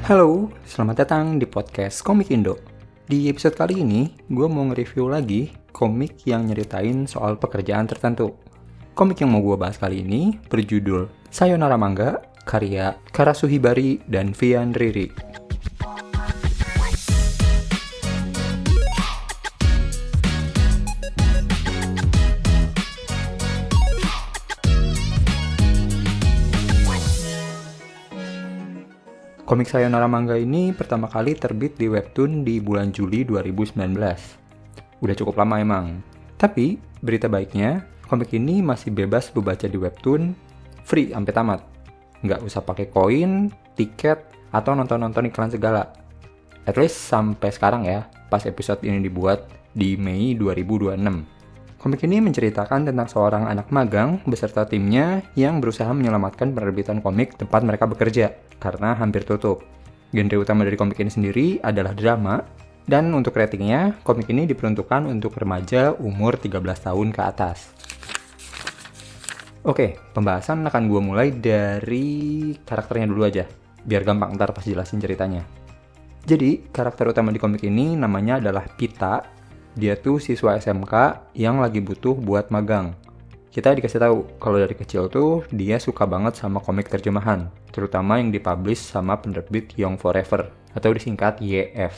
Halo, selamat datang di podcast Komik Indo. Di episode kali ini, gue mau nge-review lagi komik yang nyeritain soal pekerjaan tertentu. Komik yang mau gue bahas kali ini berjudul Sayonara Manga, karya Karasu Hibari dan Vian Riri. Komik Sayonara Manga ini pertama kali terbit di webtoon di bulan Juli 2019. Udah cukup lama emang. Tapi, berita baiknya, komik ini masih bebas lu baca di webtoon, free sampai tamat. Nggak usah pakai koin, tiket, atau nonton-nonton iklan segala. At least sampai sekarang ya, pas episode ini dibuat di Mei 2026. Komik ini menceritakan tentang seorang anak magang beserta timnya yang berusaha menyelamatkan penerbitan komik tempat mereka bekerja, karena hampir tutup. Genre utama dari komik ini sendiri adalah drama, dan untuk ratingnya, komik ini diperuntukkan untuk remaja umur 13 tahun ke atas. Oke, pembahasan akan gue mulai dari karakternya dulu aja, biar gampang ntar pas jelasin ceritanya. Jadi, karakter utama di komik ini namanya adalah Pita. Dia tuh siswa SMK yang lagi butuh buat magang. Kita dikasih tahu kalau dari kecil tuh dia suka banget sama komik terjemahan, terutama yang dipublish sama penerbit Young Forever atau disingkat YF.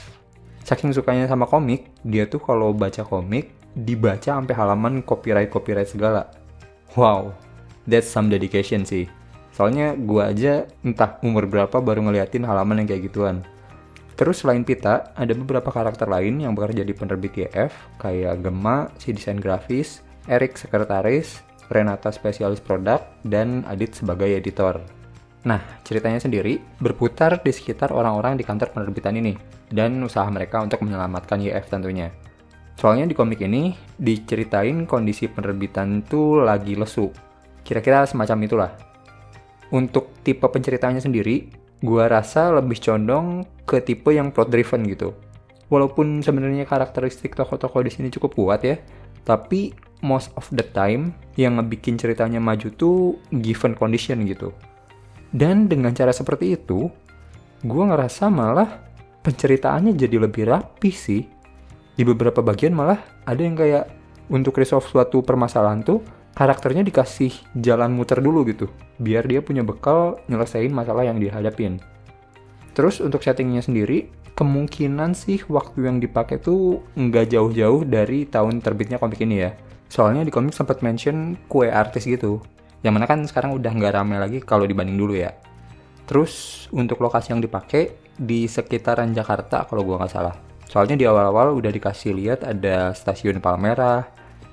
Saking sukanya sama komik, dia tuh kalau baca komik dibaca sampai halaman copyright segala. Wow, that's some dedication sih. Soalnya gua aja entah umur berapa baru ngeliatin halaman yang kayak gituan. Terus selain Pita, ada beberapa karakter lain yang bekerja di penerbit YF, kayak Gemma, si desain grafis, Erik sekretaris, Renata spesialis produk, dan Adit sebagai editor. Nah, ceritanya sendiri berputar di sekitar orang-orang di kantor penerbitan ini, dan usaha mereka untuk menyelamatkan YF tentunya. Soalnya di komik ini, diceritain kondisi penerbitan itu lagi lesu. Kira-kira semacam itulah. Untuk tipe penceritanya sendiri, gua rasa lebih condong ke tipe yang plot driven gitu. Walaupun sebenarnya karakteristik tokoh-tokoh di sini cukup kuat ya, tapi most of the time yang ngebikin ceritanya maju tuh given condition gitu. Dan dengan cara seperti itu, gua ngerasa malah penceritaannya jadi lebih rapi sih. Di beberapa bagian malah ada yang kayak untuk resolve suatu permasalahan tuh karakternya dikasih jalan muter dulu gitu, biar dia punya bekal nyelesain masalah yang dihadapin. Terus untuk settingnya sendiri, kemungkinan sih waktu yang dipakai tuh nggak jauh-jauh dari tahun terbitnya komik ini ya. Soalnya di komik sempat mention kue artis gitu, yang mana kan sekarang udah nggak ramai lagi kalau dibanding dulu ya. Terus untuk lokasi yang dipakai di sekitaran Jakarta kalau gua nggak salah. Soalnya di awal-awal udah dikasih lihat ada stasiun Palmerah,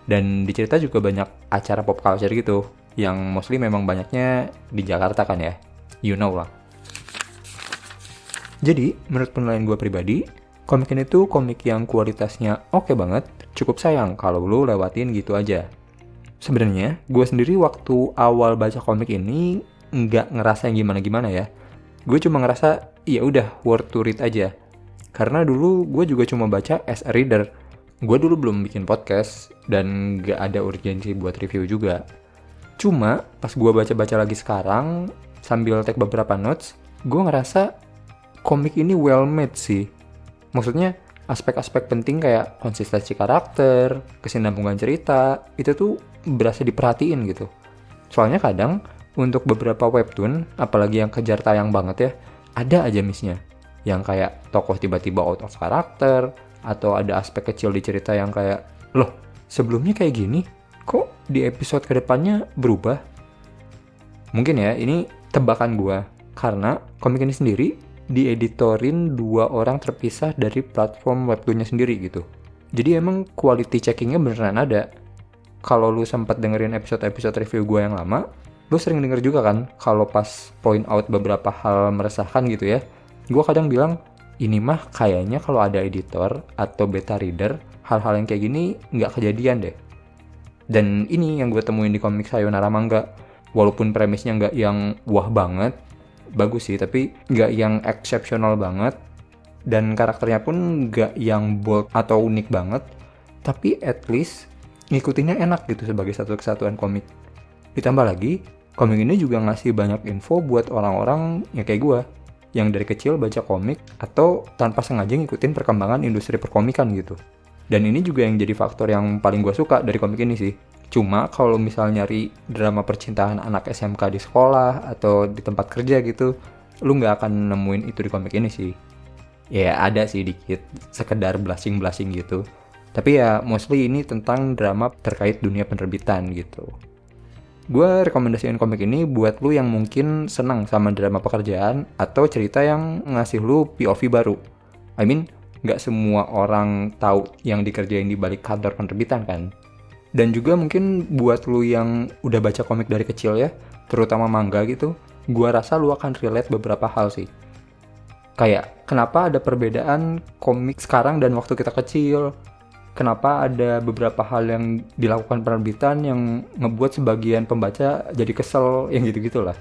dan di cerita juga banyak acara pop culture gitu, yang mostly memang banyaknya di Jakarta kan ya, you know lah. Jadi, menurut penilaian gue pribadi, komik ini tuh komik yang kualitasnya oke banget, cukup sayang kalau lu lewatin gitu aja. Sebenarnya, gue sendiri waktu awal baca komik ini nggak ngerasa yang gimana-gimana ya. Gue cuma ngerasa, ya udah worth to read aja. Karena dulu gue juga cuma baca as a reader. Gue dulu belum bikin podcast, dan gak ada urgensi buat review juga. Cuma, pas gue baca-baca lagi sekarang, sambil take beberapa notes, gue ngerasa komik ini well made sih. Maksudnya, aspek-aspek penting kayak konsistensi karakter, kesinambungan cerita, itu tuh berasa diperhatiin gitu. Soalnya kadang, untuk beberapa webtoon, apalagi yang kejar tayang banget ya, ada aja miss-nya. Yang kayak tokoh tiba-tiba out of karakter, atau ada aspek kecil di cerita yang kayak, loh, sebelumnya kayak gini, kok di episode kedepannya berubah? Mungkin ya, ini tebakan gua, karena komik ini sendiri dieditorin 2 orang terpisah dari platform webtoonnya sendiri gitu. Jadi emang quality checkingnya beneran ada. Kalau lu sempat dengerin episode-episode review gua yang lama, lu sering denger juga kan, kalau pas point out beberapa hal meresahkan gitu ya, gua kadang bilang, ini mah kayaknya kalau ada editor atau beta reader, hal-hal yang kayak gini nggak kejadian deh. Dan ini yang gue temuin di komik Sayonara Manga. Walaupun premisnya nggak yang wah banget, bagus sih, tapi nggak yang exceptional banget. Dan karakternya pun nggak yang bold atau unik banget. Tapi at least ngikutinnya enak gitu sebagai satu kesatuan komik. Ditambah lagi, komik ini juga ngasih banyak info buat orang-orang yang kayak gue, yang dari kecil baca komik atau tanpa sengaja ngikutin perkembangan industri perkomikan gitu. Dan ini juga yang jadi faktor yang paling gue suka dari komik ini sih. Cuma kalau misal nyari drama percintaan anak SMK di sekolah atau di tempat kerja gitu, lu nggak akan nemuin itu di komik ini sih. Ya ada sih dikit, sekedar blushing-blushing gitu. Tapi ya mostly ini tentang drama terkait dunia penerbitan gitu. Gue rekomendasiin komik ini buat lu yang mungkin senang sama drama pekerjaan atau cerita yang ngasih lu POV baru. I mean, nggak semua orang tahu yang dikerjain di balik kantor penerbitan kan. Dan juga mungkin buat lu yang udah baca komik dari kecil ya, terutama manga gitu, gue rasa lu akan relate beberapa hal sih. Kayak, kenapa ada perbedaan komik sekarang dan waktu kita kecil? Kenapa ada beberapa hal yang dilakukan penerbitan yang ngebuat sebagian pembaca jadi kesel, yang gitu-gitulah.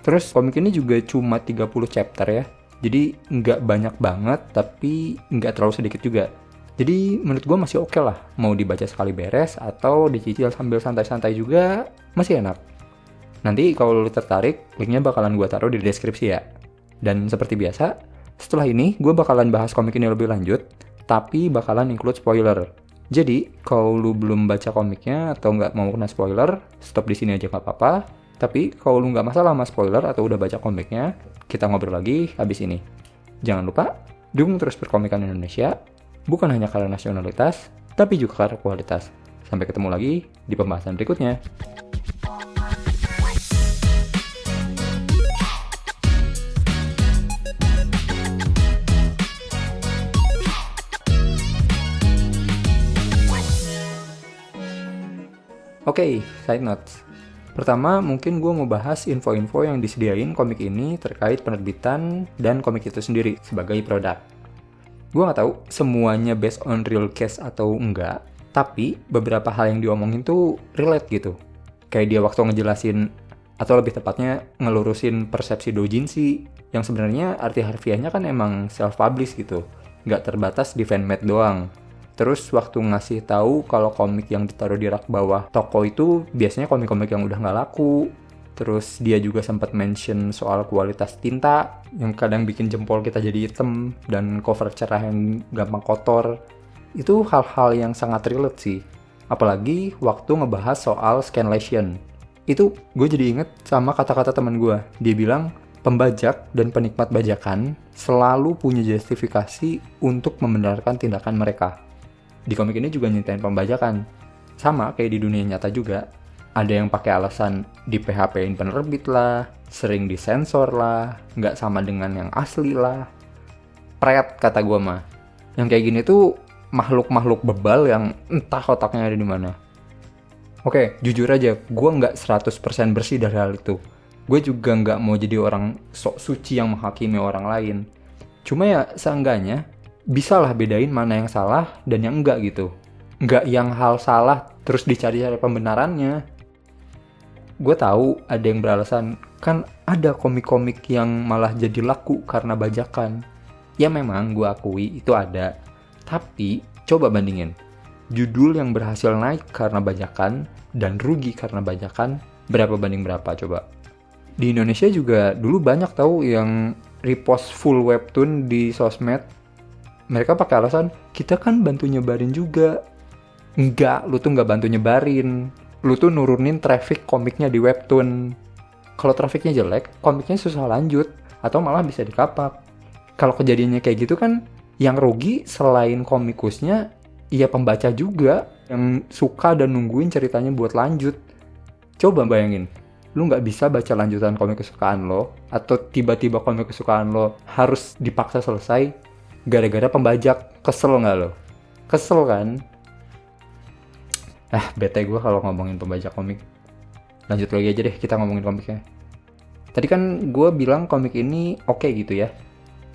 Terus komik ini juga cuma 30 chapter ya. Jadi nggak banyak banget, tapi nggak terlalu sedikit juga. Jadi menurut gue masih oke lah. Mau dibaca sekali beres atau dicicil sambil santai-santai juga, masih enak. Nanti kalau lu tertarik, linknya bakalan gue taruh di deskripsi ya. Dan seperti biasa, setelah ini gue bakalan bahas komik ini lebih lanjut, tapi bakalan include spoiler. Jadi, kalau lu belum baca komiknya atau nggak mau kena spoiler, stop di sini aja nggak apa-apa. Tapi, kalau lu nggak masalah sama spoiler atau udah baca komiknya, kita ngobrol lagi habis ini. Jangan lupa, dukung terus perkomikan Indonesia, bukan hanya karena nasionalitas, tapi juga karena kualitas. Sampai ketemu lagi di pembahasan berikutnya. Oke, side notes. Pertama, mungkin gue mau bahas info-info yang disediain komik ini terkait penerbitan dan komik itu sendiri sebagai produk. Gue nggak tahu semuanya based on real case atau enggak, tapi beberapa hal yang diomongin tuh relate gitu. Kayak dia waktu ngejelasin, atau lebih tepatnya ngelurusin persepsi doujinshi, yang sebenarnya arti harfiahnya kan emang self-publish gitu, nggak terbatas di fanmade doang. Terus waktu ngasih tahu kalau komik yang ditaruh di rak bawah toko itu biasanya komik-komik yang udah nggak laku. Terus dia juga sempat mention soal kualitas tinta yang kadang bikin jempol kita jadi hitam dan cover cerah yang gampang kotor. Itu hal-hal yang sangat relate sih. Apalagi waktu ngebahas soal scanlation. Itu gue jadi inget sama kata-kata teman gue. Dia bilang, pembajak dan penikmat bajakan selalu punya justifikasi untuk membenarkan tindakan mereka. Di komik ini juga nyintain pembajakan. Sama kayak di dunia nyata juga. Ada yang pakai alasan di PHP-in penerbit lah, sering disensor lah, nggak sama dengan yang asli lah. Pret kata gue mah. Yang kayak gini tuh makhluk-makhluk bebal yang entah otaknya ada di mana. Oke, jujur aja, gue nggak 100% bersih dari hal itu. Gue juga nggak mau jadi orang sok suci yang menghakimi orang lain. Cuma ya seenggaknya, bisalah bedain mana yang salah dan yang enggak gitu. Enggak yang hal salah terus dicari-cari pembenarannya. Gue tahu ada yang beralasan, kan ada komik-komik yang malah jadi laku karena bajakan. Ya memang gue akui itu ada. Tapi coba bandingin. Judul yang berhasil naik karena bajakan dan rugi karena bajakan, berapa banding berapa coba? Di Indonesia juga dulu banyak tahu yang repost full webtoon di sosmed. Mereka pakai alasan, kita kan bantu nyebarin juga. Enggak, lu tuh nggak bantu nyebarin. Lu tuh nurunin traffic komiknya di webtoon. Kalau trafficnya jelek, komiknya susah lanjut. Atau malah bisa dikapak. Kalau kejadiannya kayak gitu kan, yang rugi selain komikusnya, ya pembaca juga. Yang suka dan nungguin ceritanya buat lanjut. Coba bayangin, lu nggak bisa baca lanjutan komik kesukaan lo, atau tiba-tiba komik kesukaan lo harus dipaksa selesai, gara-gara pembajak. Kesel nggak lo? Kesel kan? Bete gue kalau ngomongin pembajak komik. Lanjut lagi aja deh, kita ngomongin komiknya. Tadi kan gue bilang komik ini oke gitu ya.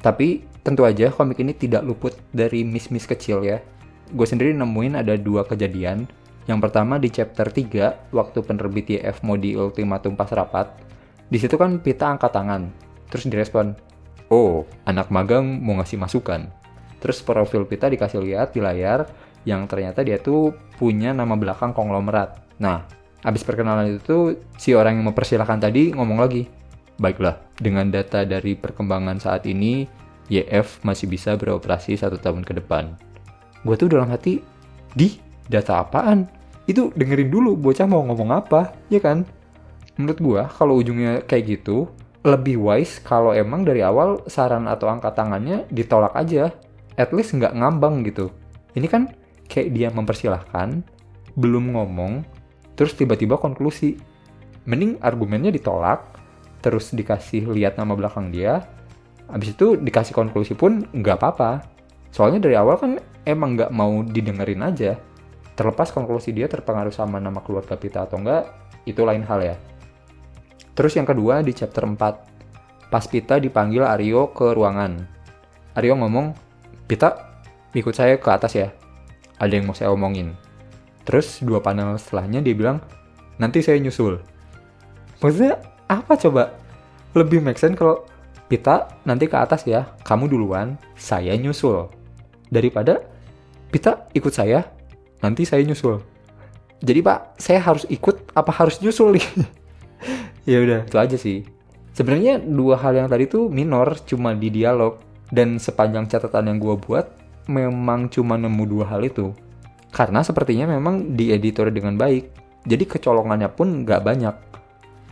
Tapi tentu aja komik ini tidak luput dari miss-miss kecil ya. Gue sendiri nemuin ada 2 kejadian. Yang pertama di chapter 3, waktu penerbit YF mau di ultimatum pas rapat. Di situ kan Pita angkat tangan. Terus direspon, oh, anak magang mau ngasih masukan. Terus profil Pita dikasih lihat di layar yang ternyata dia tuh punya nama belakang konglomerat. Nah, abis perkenalan itu tuh si orang yang mempersilahkan tadi ngomong lagi, Baiklah, dengan data dari perkembangan saat ini, YF masih bisa beroperasi 1 tahun ke depan. Gue tuh dalam hati, data apaan? Itu dengerin dulu bocah mau ngomong apa, ya kan? Menurut gue, kalau ujungnya kayak gitu, lebih wise kalau emang dari awal saran atau angkat tangannya ditolak aja. At least nggak ngambang gitu. Ini kan kayak dia mempersilahkan, belum ngomong, terus tiba-tiba konklusi. Mending argumennya ditolak, terus dikasih lihat nama belakang dia, habis itu dikasih konklusi pun nggak apa-apa. Soalnya dari awal kan emang nggak mau didengerin aja. Terlepas konklusi dia terpengaruh sama nama keluarga Pita atau enggak, itu lain hal ya. Terus yang kedua di chapter 4, pas Pita dipanggil Aryo ke ruangan. Aryo ngomong, "Pita, ikut saya ke atas ya. Ada yang mau saya omongin." Terus 2 panel setelahnya dia bilang, "Nanti saya nyusul." Maksudnya apa coba? Lebih make sense kalau Pita nanti ke atas ya, kamu duluan, saya nyusul. Daripada Pita ikut saya, nanti saya nyusul. Jadi Pak, saya harus ikut apa harus nyusul nih? Ya udah, itu aja sih. Sebenarnya 2 hal yang tadi tuh minor, cuma di dialog. Dan sepanjang catatan yang gue buat, memang cuma nemu 2 hal itu. Karena sepertinya memang dieditor dengan baik. Jadi kecolongannya pun nggak banyak.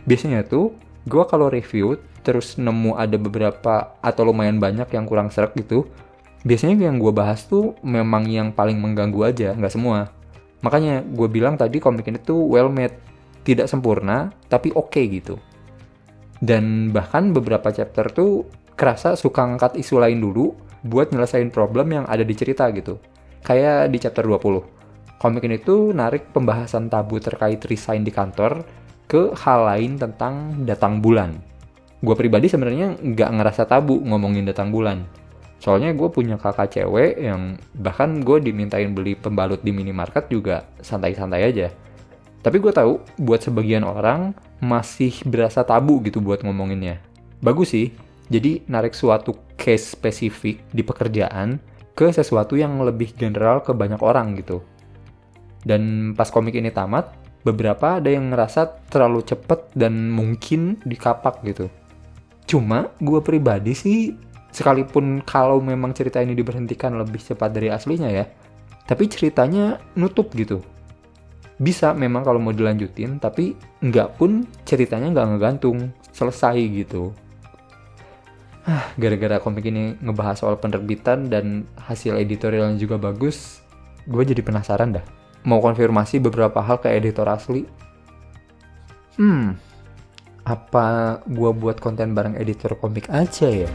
Biasanya tuh, gue kalau review, terus nemu ada beberapa atau lumayan banyak yang kurang sreg gitu, biasanya yang gue bahas tuh memang yang paling mengganggu aja, nggak semua. Makanya gue bilang tadi komik ini tuh well made, tidak sempurna, tapi oke gitu. Dan bahkan beberapa chapter tuh kerasa suka ngangkat isu lain dulu buat nyelesain problem yang ada di cerita gitu. Kayak di chapter 20. Komik ini tuh narik pembahasan tabu terkait resign di kantor ke hal lain tentang datang bulan. Gue pribadi sebenarnya nggak ngerasa tabu ngomongin datang bulan. Soalnya gue punya kakak cewek yang bahkan gue dimintain beli pembalut di minimarket juga santai-santai aja. Tapi gue tahu buat sebagian orang masih berasa tabu gitu buat ngomonginnya. Bagus sih, jadi narik suatu case spesifik di pekerjaan ke sesuatu yang lebih general ke banyak orang gitu. Dan pas komik ini tamat, beberapa ada yang ngerasa terlalu cepet dan mungkin dikapak gitu. Cuma gue pribadi sih, sekalipun kalau memang cerita ini diberhentikan lebih cepat dari aslinya ya, tapi ceritanya nutup gitu. Bisa memang kalau mau dilanjutin, tapi enggak pun ceritanya nggak ngegantung, selesai gitu. Gara-gara komik ini ngebahas soal penerbitan dan hasil editorialnya juga bagus, gue jadi penasaran dah. Mau konfirmasi beberapa hal ke editor asli. Apa gue buat konten bareng editor komik aja ya?